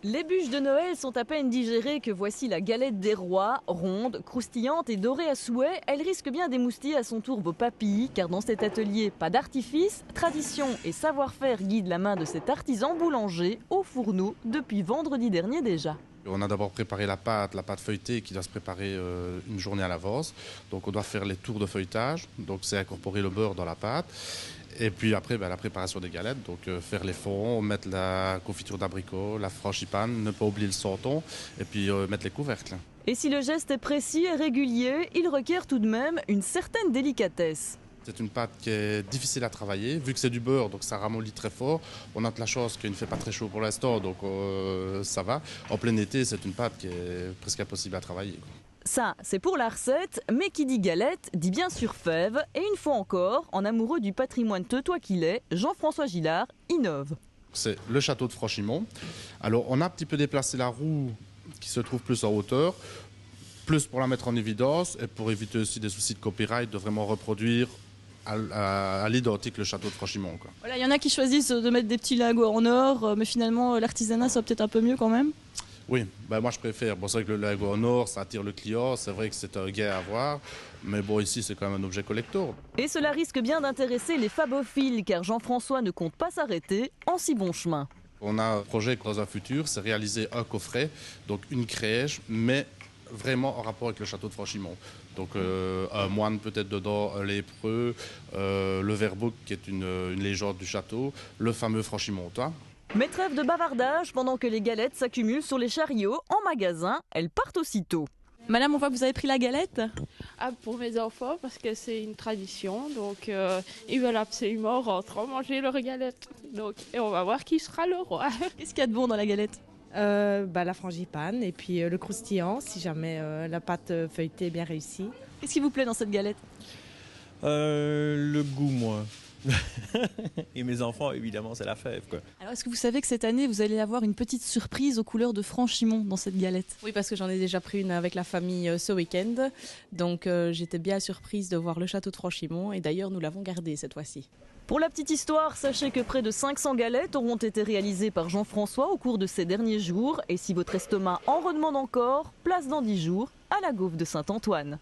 Les bûches de Noël sont à peine digérées que voici la galette des rois, ronde, croustillante et dorée à souhait. Elle risque bien d'émoustiller à son tour vos papilles, car dans cet atelier, pas d'artifice, tradition et savoir-faire guident la main de cet artisan boulanger au fourneau depuis vendredi dernier déjà. On a d'abord préparé la pâte feuilletée qui doit se préparer une journée à l'avance. Donc on doit faire les tours de feuilletage, donc c'est incorporer le beurre dans la pâte. Et puis après, la préparation des galettes, donc faire les fonds, mettre la confiture d'abricot, la frangipane, ne pas oublier le santon et puis mettre les couvercles. Et si le geste est précis et régulier, il requiert tout de même une certaine délicatesse. C'est une pâte qui est difficile à travailler, vu que c'est du beurre, donc ça ramollit très fort. On a de la chance qu'il ne fait pas très chaud pour l'instant, donc ça va. En plein été, c'est une pâte qui est presque impossible à travailler, quoi. Ça, c'est pour la recette, mais qui dit galette dit bien sûr fève. Et une fois encore, en amoureux du patrimoine teutois qu'il est, Jean-François Gillard innove. C'est le château de Franchimont. Alors on a un petit peu déplacé la roue qui se trouve plus en hauteur, plus pour la mettre en évidence et pour éviter aussi des soucis de copyright, de vraiment reproduire à l'identique le château de Franchimont, quoi. Voilà, il y en a qui choisissent de mettre des petits lingots en or, mais finalement l'artisanat ça peut-être un peu mieux quand même. Oui, moi je préfère. Bon, c'est vrai que le lingot en or, ça attire le client, c'est vrai que c'est un gain à voir, mais bon, ici c'est quand même un objet collector. Et cela risque bien d'intéresser les fabophiles, car Jean-François ne compte pas s'arrêter en si bon chemin. On a un projet dans un futur, c'est réaliser un coffret, donc une crèche, mais vraiment en rapport avec le château de Franchimont. Donc un moine peut-être dedans, un lépreux, le Verboek qui est une légende du château, le fameux Franchimontois. Mais trêve de bavardage, pendant que les galettes s'accumulent sur les chariots en magasin, elles partent aussitôt. Madame, on voit que vous avez pris la galette. Pour mes enfants, parce que c'est une tradition, donc ils veulent absolument rentrer manger leur galette. Donc, et on va voir qui sera le roi. Qu'est-ce qu'il y a de bon dans la galette? La frangipane et puis le croustillant, si jamais la pâte feuilletée est bien réussie. Qu'est-ce qui vous plaît dans cette galette? Le goût, moi. Et mes enfants, évidemment, c'est la fève, quoi. Alors, est-ce que vous savez que cette année, vous allez avoir une petite surprise aux couleurs de Franchimont dans cette galette? Oui, parce que j'en ai déjà pris une avec la famille ce week-end. Donc j'étais bien surprise de voir le château de Franchimont et d'ailleurs nous l'avons gardé cette fois-ci. Pour la petite histoire, sachez que près de 500 galettes auront été réalisées par Jean-François au cours de ces derniers jours. Et si votre estomac en redemande encore, place dans 10 jours à la Gauve de Saint-Antoine.